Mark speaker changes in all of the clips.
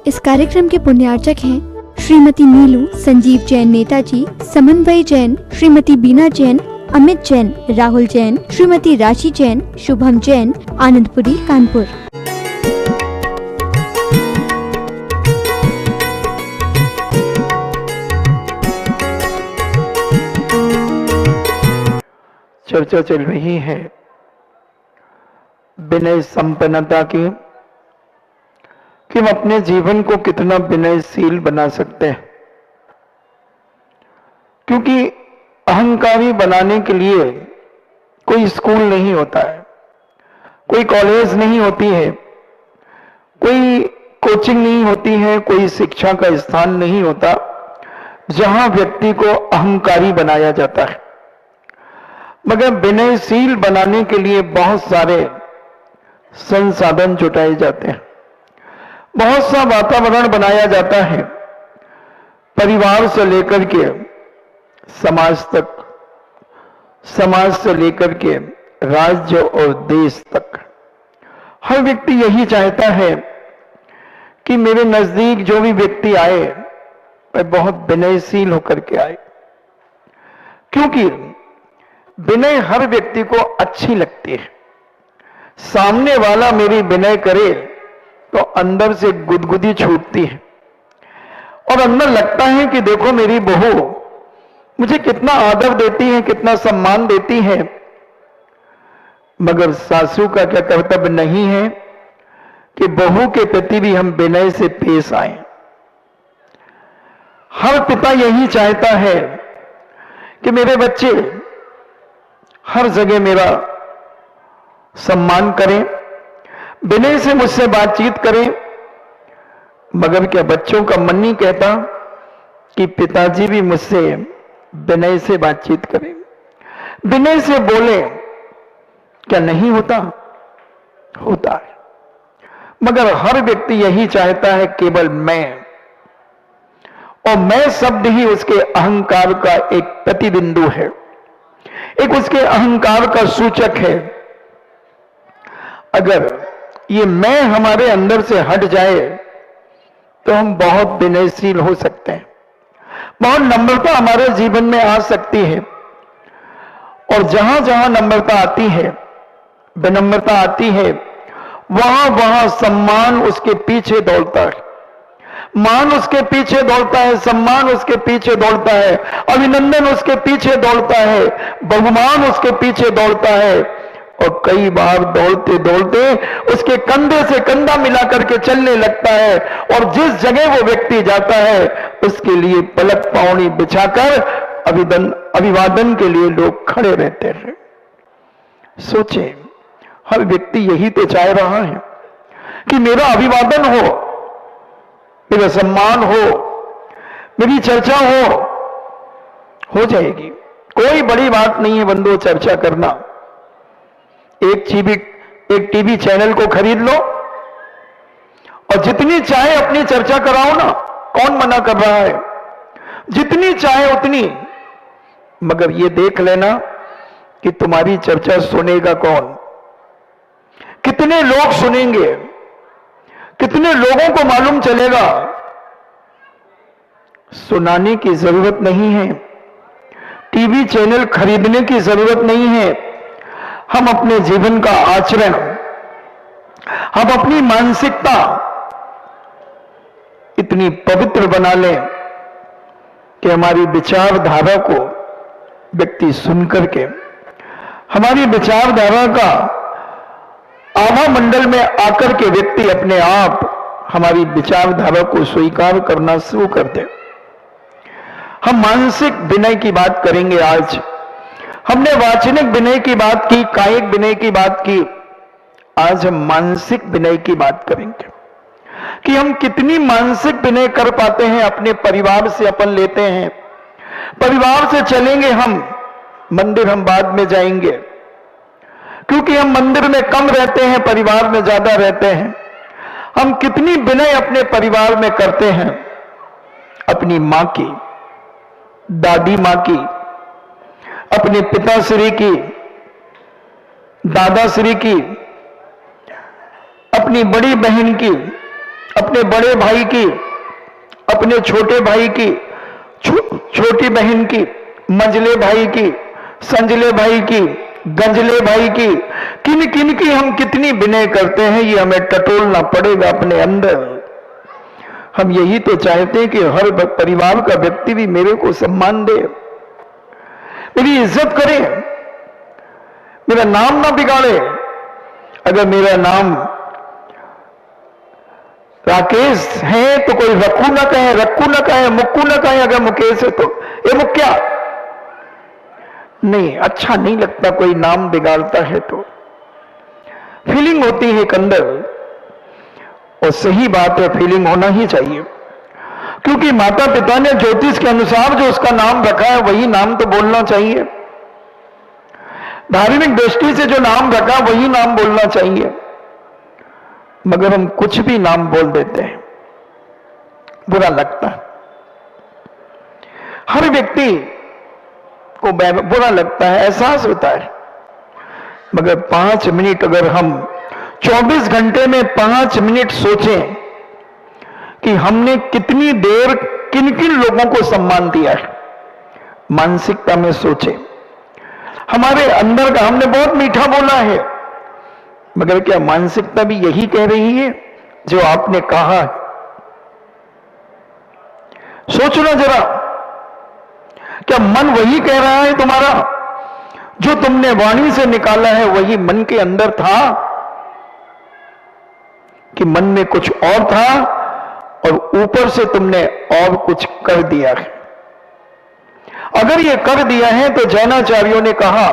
Speaker 1: इस कार्यक्रम के पुण्यार्चक हैं श्रीमती नीलू संजीव जैन नेताजी, समन्वय जैन, श्रीमती बीना जैन, अमित जैन, राहुल जैन, श्रीमती राशि जैन, शुभम जैन, आनंदपुरी, कानपुर।
Speaker 2: चर्चा चल रही है विनय संपन्नता की, कि हम अपने जीवन को कितना विनयशील बना सकते हैं। क्योंकि अहंकारी बनाने के लिए कोई स्कूल नहीं होता है, कोई कॉलेज नहीं होती है, कोई कोचिंग नहीं होती है, कोई शिक्षा का स्थान नहीं होता जहां व्यक्ति को अहंकारी बनाया जाता है। मगर विनयशील बनाने के लिए बहुत सारे संसाधन जुटाए जाते हैं, बहुत सा वातावरण बनाया जाता है, परिवार से लेकर के समाज तक, समाज से लेकर के राज्य और देश तक। हर व्यक्ति यही चाहता है कि मेरे नजदीक जो भी व्यक्ति आए वह बहुत विनयशील होकर के आए, क्योंकि विनय हर व्यक्ति को अच्छी लगती है। सामने वाला मेरी विनय करे तो अंदर से गुदगुदी छूटती है और अंदर लगता है कि देखो मेरी बहू मुझे कितना आदर देती है, कितना सम्मान देती है। मगर सासू का क्या कर्तव्य नहीं है कि बहू के प्रति भी हम विनय से पेश आए। हर पिता यही चाहता है कि मेरे बच्चे हर जगह मेरा सम्मान करें, विनय से मुझसे बातचीत करें। मगर क्या बच्चों का मन नहीं कहता कि पिताजी भी मुझसे विनय से बातचीत करें, विनय से बोले? क्या नहीं होता? होता है। मगर हर व्यक्ति यही चाहता है केवल मैं, और मैं शब्द ही उसके अहंकार का एक प्रतिबिंदु है, एक उसके अहंकार का सूचक है। अगर ये मैं हमारे अंदर से हट जाए तो हम बहुत विनयशील हो सकते हैं, बहुत नम्रता हमारे जीवन में आ सकती है। और जहां जहां नम्रता आती है, विनम्रता आती है, वहां वहां सम्मान उसके पीछे दौड़ता है, मान उसके पीछे दौड़ता है, सम्मान उसके पीछे दौड़ता है, अभिनंदन उसके पीछे दौड़ता है, बहुमान उसके पीछे दौड़ता है। और कई बार दौड़ते दौड़ते उसके कंधे से कंधा मिला करके चलने लगता है, और जिस जगह वो व्यक्ति जाता है उसके लिए पलक पावनी बिछाकर अभिवादन के लिए लोग खड़े रहते हैं। सोचे, हर व्यक्ति यही तो चाह रहा है कि मेरा अभिवादन हो, मेरा सम्मान हो, मेरी चर्चा हो जाएगी। कोई बड़ी बात नहीं है बंधु चर्चा करना। एक टीवी चैनल को खरीद लो और जितनी चाहे अपनी चर्चा कराओ ना, कौन मना कर रहा है? जितनी चाहे उतनी। मगर ये देख लेना कि तुम्हारी चर्चा सुनेगा कौन, कितने लोग सुनेंगे, कितने लोगों को मालूम चलेगा। सुनाने की जरूरत नहीं है, टीवी चैनल खरीदने की जरूरत नहीं है। हम अपने जीवन का आचरण, हम अपनी मानसिकता इतनी पवित्र बना लें कि हमारी विचारधारा को व्यक्ति सुनकर के हमारी विचारधारा का आभा मंडल में आकर के व्यक्ति अपने आप हमारी विचारधारा को स्वीकार करना शुरू कर दे। हम मानसिक विनय की बात करेंगे आज। हमने वाचनिक विनय की बात की, कायिक विनय की बात की, आज हम मानसिक विनय की बात करेंगे कि हम कितनी मानसिक विनय कर पाते हैं। अपने परिवार से अपन लेते हैं, परिवार से चलेंगे हम, मंदिर हम बाद में जाएंगे, क्योंकि हम मंदिर में कम रहते हैं, परिवार में ज्यादा रहते हैं। हम कितनी विनय अपने परिवार में करते हैं, अपनी मां की, दादी मां की, अपने पिताश्री की, दादाश्री की, अपनी बड़ी बहन की, अपने बड़े भाई की, अपने छोटे भाई की, छोटी बहन की, मंझले भाई की, संजले भाई की, गंजले भाई की, किन किन की हम कितनी विनय करते हैं, ये हमें टटोलना पड़ेगा अपने अंदर। हम यही तो चाहते हैं कि हर परिवार का व्यक्ति भी मेरे को सम्मान दे, मेरी इज्जत करे, मेरा नाम ना बिगाड़े। अगर मेरा नाम राकेश है तो कोई रक्कू ना कहे, रक्कू ना कहे, मुक्कू ना कहे। अगर मुकेश है तो ये मुक्या नहीं, अच्छा नहीं लगता कोई नाम बिगाड़ता है तो। फीलिंग होती है एक अंदर, और सही बात है, फीलिंग होना ही चाहिए, क्योंकि माता पिता ने ज्योतिष के अनुसार जो उसका नाम रखा है वही नाम तो बोलना चाहिए। धार्मिक दृष्टि से जो नाम रखा वही नाम बोलना चाहिए, मगर हम कुछ भी नाम बोल देते हैं, बुरा लगता है। हर व्यक्ति को बुरा लगता है, एहसास होता है, मगर 5 मिनट अगर हम 24 घंटे में 5 मिनट सोचें कि हमने कितनी देर किन किन लोगों को सम्मान दिया है, मानसिकता में सोचें। हमारे अंदर का हमने बहुत मीठा बोला है, मगर क्या मानसिकता भी यही कह रही है जो आपने कहा है? सोचना जरा, क्या मन वही कह रहा है तुम्हारा? जो तुमने वाणी से निकाला है वही मन के अंदर था, कि मन में कुछ और था और ऊपर से तुमने और कुछ कर दिया है? अगर ये कर दिया है तो जैनाचार्यों ने कहा,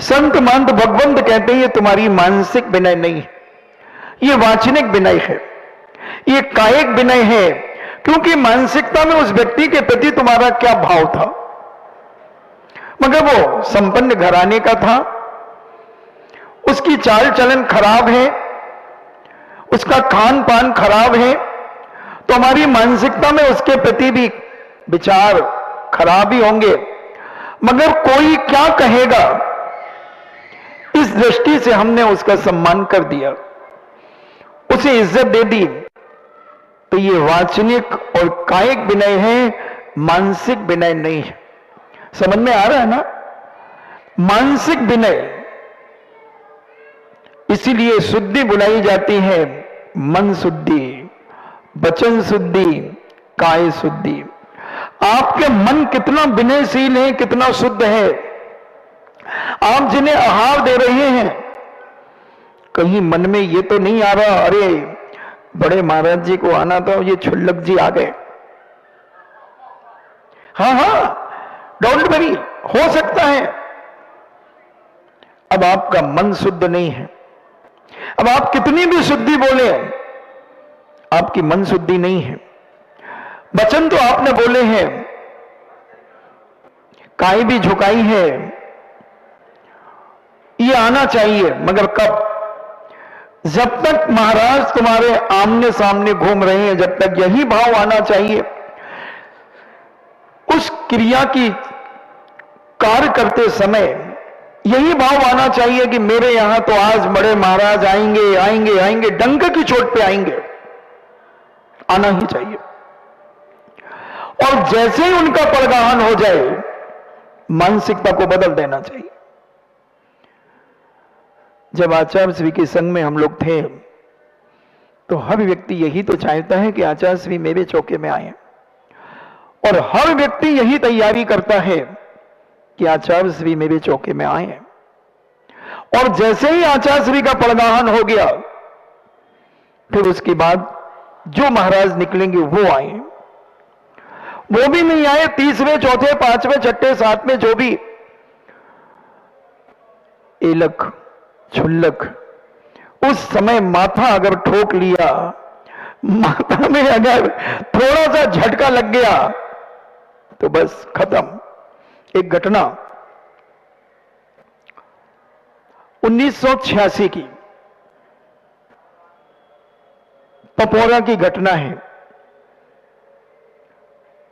Speaker 2: संत महंत भगवंत कहते हैं ये तुम्हारी मानसिक विनय नहीं है, ये वाचनिक विनय है, ये कायिक विनय है। क्योंकि मानसिकता में उस व्यक्ति के प्रति तुम्हारा क्या भाव था? मगर वो संपन्न घराने का था, उसकी चाल चलन खराब है, उसका खान पान खराब है, तो हमारी मानसिकता में उसके प्रति भी विचार खराब ही होंगे। मगर कोई क्या कहेगा, इस दृष्टि से हमने उसका सम्मान कर दिया, उसे इज्जत दे दी, तो ये वाचनिक और कायिक विनय है, मानसिक विनय नहीं है। समझ में आ रहा है ना? मानसिक विनय, इसीलिए शुद्धि बुलाई जाती है, मन शुद्धि, वचन शुद्धि, काय शुद्धि। आपके मन कितना विनयशील है, कितना शुद्ध है, आप जिन्हें आहार दे रहे हैं, कहीं मन में ये तो नहीं आ रहा, अरे बड़े महाराज जी को आना था, ये छुल्लक जी आ गए। हाँ, डोंट वरी, हो सकता है। अब आपका मन शुद्ध नहीं है, अब आप कितनी भी शुद्धि बोले, आपकी मन शुद्धि नहीं है। वचन तो आपने बोले हैं, काय भी झुकाई है, ये आना चाहिए, मगर कब? जब तक महाराज तुम्हारे आमने सामने घूम रहे हैं, जब तक यही भाव आना चाहिए। उस क्रिया की कार्य करते समय यही भाव आना चाहिए कि मेरे यहां तो आज बड़े महाराज आएंगे आएंगे आएंगे, डंक की चोट पे आएंगे, आना ही चाहिए। और जैसे ही उनका परगाहन हो जाए, मानसिकता को बदल देना चाहिए। जब आचार्य श्री के संग में हम लोग थे, तो हर व्यक्ति यही तो चाहता है कि आचार्य श्री मेरे चौके में आए, और हर व्यक्ति यही तैयारी करता है कि आचार्य श्री मेरे चौके में आए। और जैसे ही आचार्य श्री का परगाहन हो गया, फिर उसके बाद जो महाराज निकलेंगे वो आए, वो भी नहीं आए, तीसरे चौथे पांचवें छठे सातवें जो भी एलक छुल्लक, उस समय माथा अगर ठोक लिया, माथा में अगर थोड़ा सा झटका लग गया, तो बस खत्म। एक घटना 1986 की पपोरा की घटना है।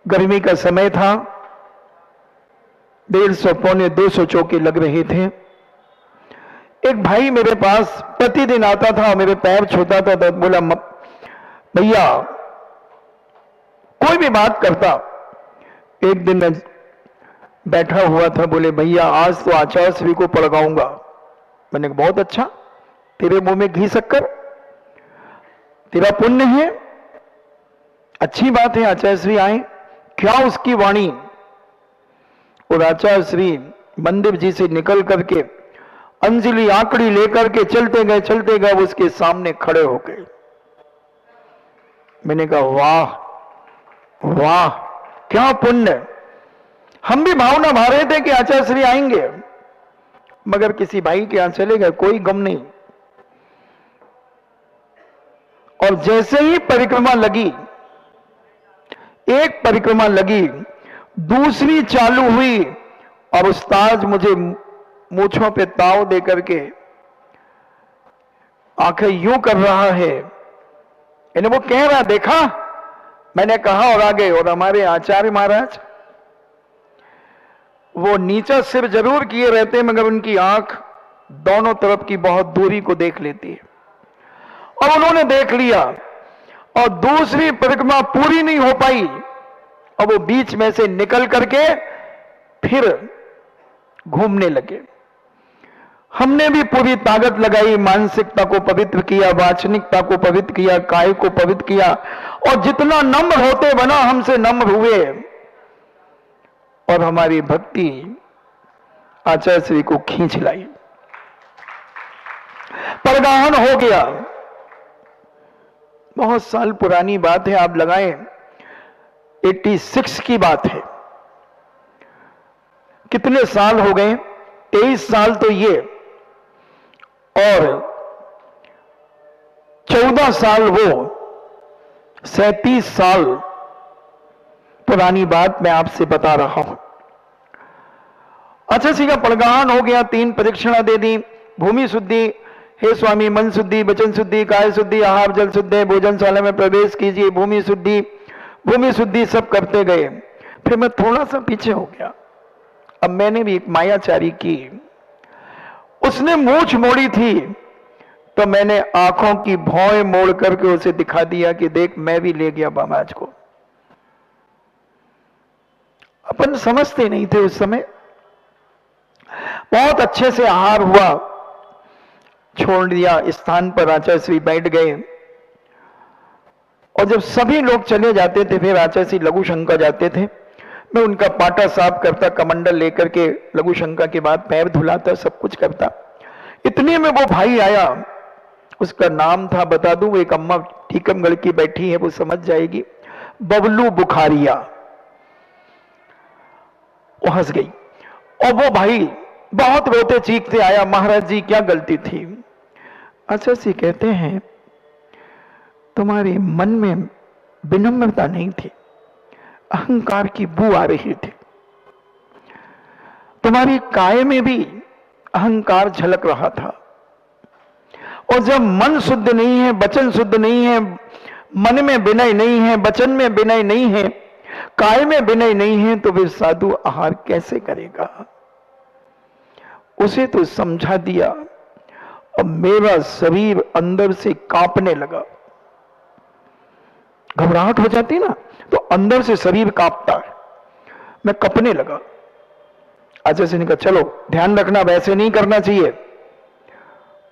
Speaker 2: गर्मी का समय था, 150 पौने 200 चौके लग रहे थे। एक भाई मेरे पास प्रतिदिन आता था, मेरे पैर छूता था, तो बोला भैया कोई भी बात करता। एक दिन मैं बैठा हुआ था, बोले भैया आज तो आचार्य श्री को पड़काऊंगा। मैंने कहा बहुत अच्छा, तेरे मुंह में घी शक्कर, तेरा पुण्य है, अच्छी बात है आचार्य श्री आए। क्या उसकी वाणी। और आचार्य श्री मंदिर जी से निकल करके अंजलि आंकड़ी लेकर के चलते गए, उसके सामने खड़े हो गए। मैंने कहा वाह वाह क्या पुण्य। हम भी भावना भा रहे थे कि आचार्य श्री आएंगे, मगर किसी भाई के यहां चले गए, कोई गम नहीं। और जैसे ही परिक्रमा लगी, एक परिक्रमा लगी, दूसरी चालू हुई, और उस्ताद मुझे मूंछों पे ताव दे करके आंखें यूं कर रहा है, इन्हें वो कह रहा देखा। मैंने कहा और आगे। और हमारे आचार्य महाराज वो नीचा सिर जरूर किए रहते, मगर उनकी आंख दोनों तरफ की बहुत दूरी को देख लेती है। और उन्होंने देख लिया, और दूसरी परिक्रमा पूरी नहीं हो पाई, और वो बीच में से निकल करके फिर घूमने लगे। हमने भी पूरी ताकत लगाई, मानसिकता को पवित्र किया, वाचनिकता को पवित्र किया, काय को पवित्र किया, और जितना नम्र होते बना हमसे नम्र हुए, और हमारी भक्ति आचार्य श्री को खींच लाई। परगाहन हो गया। बहुत साल पुरानी बात है, आप लगाएं 86 की बात है। कितने साल हो गए? 23 साल तो ये, और 14 साल वो, 37 साल पुरानी बात मैं आपसे बता रहा हूं। अच्छा सीखा, परगाहन हो गया, 3 परीक्षणा दे दी, भूमि शुद्धि, हे स्वामी मन शुद्धि, वचन शुद्धि, काय शुद्धि, आहार जल शुद्धि, भोजनशाला में प्रवेश कीजिए, भूमि शुद्धि सब करते गए। फिर मैं थोड़ा सा पीछे हो गया। अब मैंने भी एक मायाचारी की, उसने मूंछ मोड़ी थी, तो मैंने आंखों की भौं मोड़ करके उसे दिखा दिया कि देख मैं भी ले गया बामाज को। अपन समझते नहीं थे उस समय। बहुत अच्छे से आहार हुआ, छोड़ दिया, स्थान पर आचार्य श्री बैठ गए, और जब सभी लोग चले जाते थे फिर आचार्य श्री लघु शंका जाते थे। मैं उनका पाटा साफ करता, कमंडल लेकर के लघु शंका के बाद पैर धुलाता, सब कुछ करता। इतने में वो भाई आया, उसका नाम था, बता दूं, एक अम्मा टीकमगढ़ की बैठी है, वो समझ जाएगी, बबलू बुखारिया। वो हंस गई, और वो भाई बहुत रोते चीखते आया, महाराज जी क्या गलती थी? अच्छा सी कहते हैं तुम्हारे मन में विनम्रता नहीं थी, अहंकार की बू आ रही थी, तुम्हारी काय में भी अहंकार झलक रहा था। और जब मन शुद्ध नहीं है, वचन शुद्ध नहीं है, मन में विनय नहीं है, वचन में विनय नहीं है, काय में विनय नहीं है, तो फिर साधु आहार कैसे करेगा? उसे तो समझा दिया, और मेरा शरीर अंदर से कांपने लगा। घबराहट हो जाती ना, तो अंदर से शरीर कांपता है। मैं कपने लगा। आचार्य से ने कहा चलो ध्यान रखना, वैसे नहीं करना चाहिए।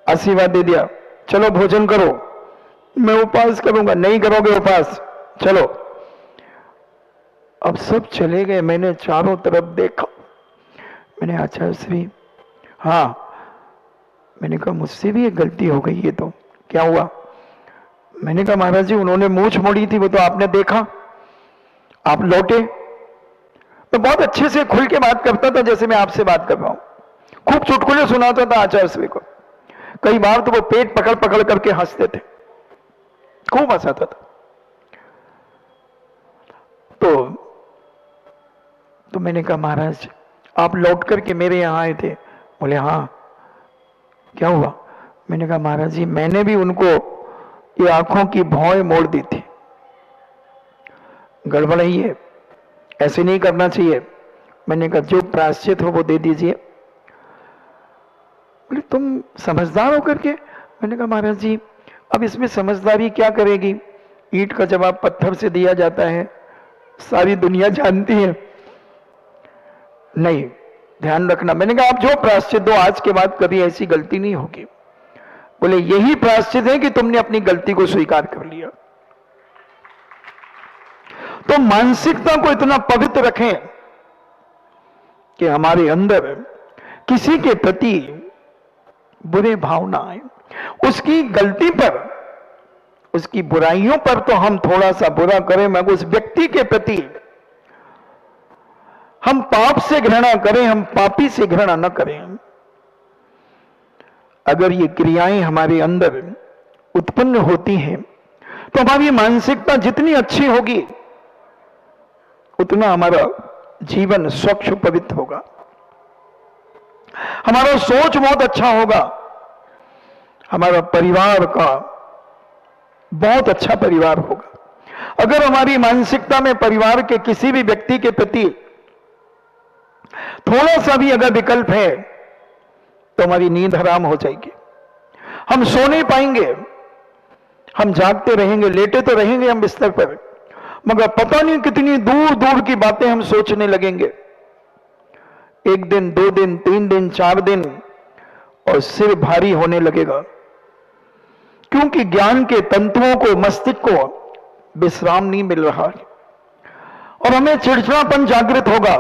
Speaker 2: आशीर्वाद दे दिया, चलो भोजन करो। मैं उपवास करूंगा। नहीं करोगे उपवास, चलो। अब सब चले गए। मैंने चारों तरफ देखा। मैंने आचार्य श्री, हाँ, मैंने कहा मुझसे भी एक गलती हो गई। ये तो क्या हुआ? मैंने कहा महाराज जी उन्होंने मूंछ मोड़ी थी, वो तो आपने देखा, आप लौटे। मैं बहुत अच्छे से खुल के बात करता था, जैसे मैं आपसे बात कर रहा हूं। खूब चुटकुले सुनाता था आचार्य श्री को। कई बार तो वो पेट पकड़ पकड़ करके हंसते थे, खूब हंसाता था। तो मैंने कहा महाराज आप लौट करके मेरे यहां आए थे? बोले हाँ। क्या हुआ? मैंने कहा महाराज जी मैंने भी उनको ये आंखों की भौं मोड़ दी थी। गड़बड़ ही है, ऐसे नहीं करना चाहिए। मैंने कहा जो प्रायश्चित हो वो दे दीजिए। बोले तुम समझदार हो करके? मैंने कहा महाराज जी अब इसमें समझदारी क्या करेगी, ईंट का जवाब पत्थर से दिया जाता है, सारी दुनिया जानती है। नहीं, ध्यान रखना। मैंने कहा आप जो प्रायश्चित दो, आज के बाद कभी ऐसी गलती नहीं होगी। बोले यही प्रायश्चित है कि तुमने अपनी गलती को स्वीकार कर लिया। तो मानसिकता को इतना पवित्र रखें कि हमारे अंदर किसी के प्रति बुरे भाव ना आए। उसकी गलती पर, उसकी बुराइयों पर तो हम थोड़ा सा बुरा करें, मगर उस व्यक्ति के प्रति हम पाप से घृणा करें, हम पापी से घृणा न करें। अगर ये क्रियाएं हमारे अंदर उत्पन्न होती हैं तो हमारी मानसिकता जितनी अच्छी होगी उतना हमारा जीवन स्वच्छ पवित्र होगा, हमारा सोच बहुत अच्छा होगा, हमारा परिवार का बहुत अच्छा परिवार होगा। अगर हमारी मानसिकता में परिवार के किसी भी व्यक्ति के प्रति थोड़ा सा भी अगर विकल्प है तो हमारी नींद हराम हो जाएगी, हम सो नहीं पाएंगे, हम जागते रहेंगे, लेटे तो रहेंगे हम बिस्तर पर, मगर पता नहीं कितनी दूर दूर की बातें हम सोचने लगेंगे। 1 दिन, 2 दिन, 3 दिन, 4 दिन, और सिर भारी होने लगेगा, क्योंकि ज्ञान के तंतुओं को, मस्तिष्क को विश्राम नहीं मिल रहा है, और हमें चिड़चिड़ापन जागृत होगा।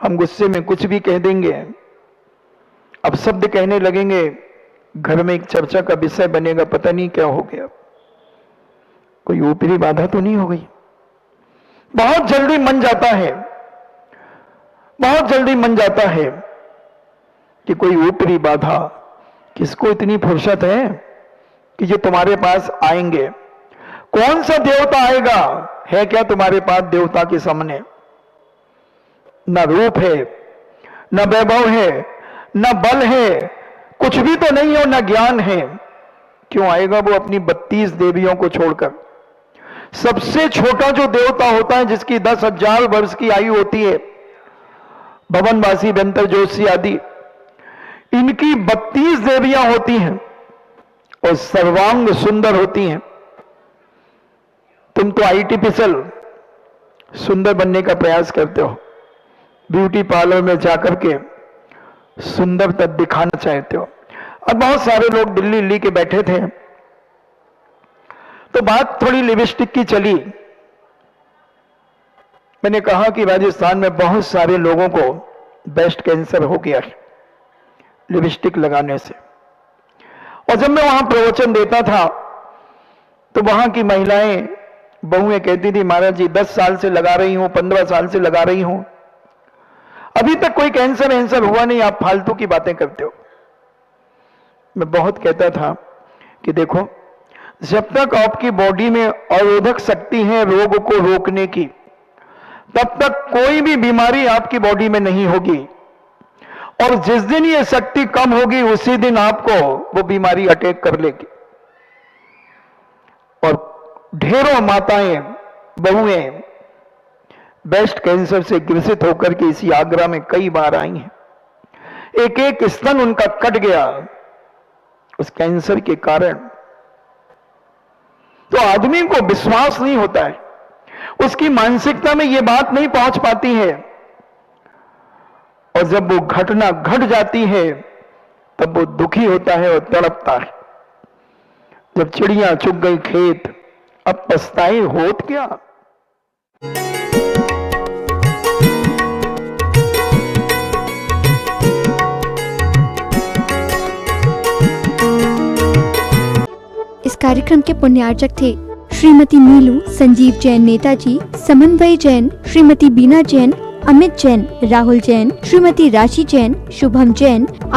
Speaker 2: हम गुस्से में कुछ भी कह देंगे, अब शब्द कहने लगेंगे, घर में एक चर्चा का विषय बनेगा, पता नहीं क्या हो गया, कोई ऊपरी बाधा तो नहीं हो गई। बहुत जल्दी मन जाता है, बहुत जल्दी मन जाता है कि कोई ऊपरी बाधा, किसको इतनी फुर्सत है कि जो तुम्हारे पास आएंगे। कौन सा देवता आएगा, है क्या तुम्हारे पास देवता के सामने? न रूप है, न वैभव है, न बल है, कुछ भी तो नहीं हो, न ज्ञान है। क्यों आएगा वो अपनी 32 देवियों को छोड़कर? सबसे छोटा जो देवता होता है, जिसकी 10,000 वर्ष की आयु होती है, भवनवासी, व्यंतर जोशी आदि, इनकी 32 देवियां होती हैं और सर्वांग सुंदर होती हैं। तुम तो आर्टिफिशियल सुंदर बनने का प्रयास करते हो, ब्यूटी पार्लर में जाकर के सुंदरता दिखाना चाहते हो। अब बहुत सारे लोग दिल्ली के बैठे थे, तो बात थोड़ी लिपस्टिक की चली। मैंने कहा कि राजस्थान में बहुत सारे लोगों को ब्रेस्ट कैंसर हो गया है लिपस्टिक लगाने से। और जब मैं वहां प्रवचन देता था तो वहां की महिलाएं, बहुएं कहती थी, महाराज जी 10 साल से लगा रही हूं, 15 साल से लगा रही हूं, अभी तक कोई कैंसर हुआ नहीं, आप फालतू की बातें करते हो। मैं बहुत कहता था कि देखो, जब तक आपकी बॉडी में अवरोधक शक्ति है रोग को रोकने की, तब तक कोई भी बीमारी आपकी बॉडी में नहीं होगी, और जिस दिन ये शक्ति कम होगी उसी दिन आपको वो बीमारी अटैक कर लेगी। और ढेरों माताएं, बहुएं ब्रेस्ट कैंसर से ग्रसित होकर के इसी आगरा में कई बार आई हैं। एक एक स्तन उनका कट गया उस कैंसर के कारण। तो आदमी को विश्वास नहीं होता है, उसकी मानसिकता में यह बात नहीं पहुंच पाती है, और जब वो घटना घट जाती है तब वो दुखी होता है और तड़पता है। जब चिड़िया चुग गई खेत, अब पछताए होत क्या।
Speaker 1: इस कार्यक्रम के पुण्यार्चक थे श्रीमती नीलू संजीव जैन नेताजी, समन्वय जैन श्रीमती बीना जैन, अमित जैन, राहुल जैन, श्रीमती राशि जैन, शुभम जैन,